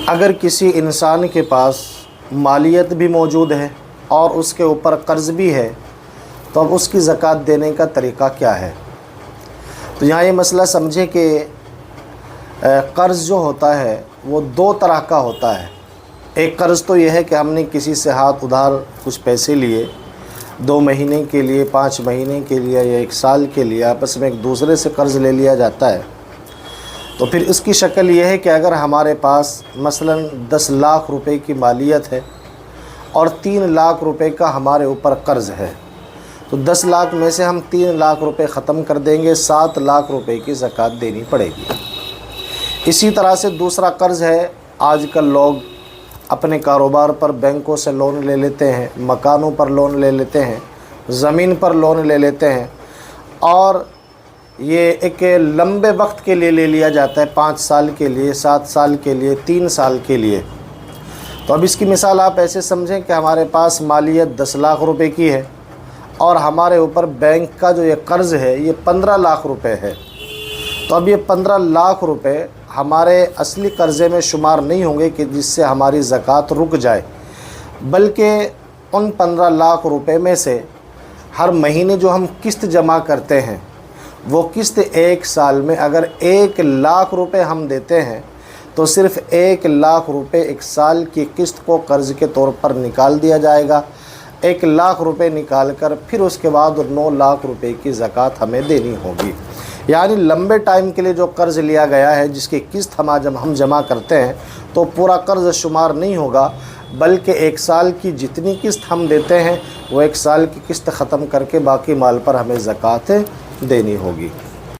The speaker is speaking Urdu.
اگر کسی انسان کے پاس مالیت بھی موجود ہے اور اس کے اوپر قرض بھی ہے تو اب اس کی زکوٰۃ دینے کا طریقہ کیا ہے؟ تو یہاں یہ مسئلہ سمجھیں کہ قرض جو ہوتا ہے وہ دو طرح کا ہوتا ہے۔ ایک قرض تو یہ ہے کہ ہم نے کسی سے ہاتھ ادھار کچھ پیسے لیے، 2 مہینے کے لیے، 5 مہینے کے لیے یا 1 سال کے لیے آپس میں ایک دوسرے سے قرض لے لیا جاتا ہے۔ تو پھر اس کی شکل یہ ہے کہ اگر ہمارے پاس مثلا 10 لاکھ روپے کی مالیت ہے اور 3 لاکھ روپے کا ہمارے اوپر قرض ہے، تو 10 لاکھ میں سے ہم 3 لاکھ روپے ختم کر دیں گے، 7 لاکھ روپے کی زکوٰۃ دینی پڑے گی۔ اسی طرح سے دوسرا قرض ہے، آج کل لوگ اپنے کاروبار پر بینکوں سے لون لے لیتے ہیں، مکانوں پر لون لے لیتے ہیں، زمین پر لون لے لیتے ہیں، اور یہ ایک لمبے وقت کے لیے لے لیا جاتا ہے، 5 سال کے لیے، 7 سال کے لیے، 3 سال کے لیے۔ تو اب اس کی مثال آپ ایسے سمجھیں کہ ہمارے پاس مالیت 10 لاکھ روپے کی ہے اور ہمارے اوپر بینک کا جو یہ قرض ہے یہ 15 لاکھ روپے ہے۔ تو اب یہ 15 لاکھ روپے ہمارے اصلی قرضے میں شمار نہیں ہوں گے کہ جس سے ہماری زکوٰۃ رک جائے، بلکہ ان 15 لاکھ روپے میں سے ہر مہینے جو ہم قسط جمع کرتے ہیں وہ قسط 1 سال میں اگر 1 لاکھ روپے ہم دیتے ہیں تو صرف 1 لاکھ روپے 1 سال کی قسط کو قرض کے طور پر نکال دیا جائے گا۔ 1 لاکھ روپے نکال کر پھر اس کے بعد 9 لاکھ روپے کی زکوٰۃ ہمیں دینی ہوگی۔ یعنی لمبے ٹائم کے لیے جو قرض لیا گیا ہے جس کی قسط ہم جمع کرتے ہیں تو پورا قرض شمار نہیں ہوگا، بلکہ 1 سال کی جتنی قسط ہم دیتے ہیں وہ 1 سال کی قسط ختم کر کے باقی مال پر ہمیں زکوٰۃ دینی ہوگی۔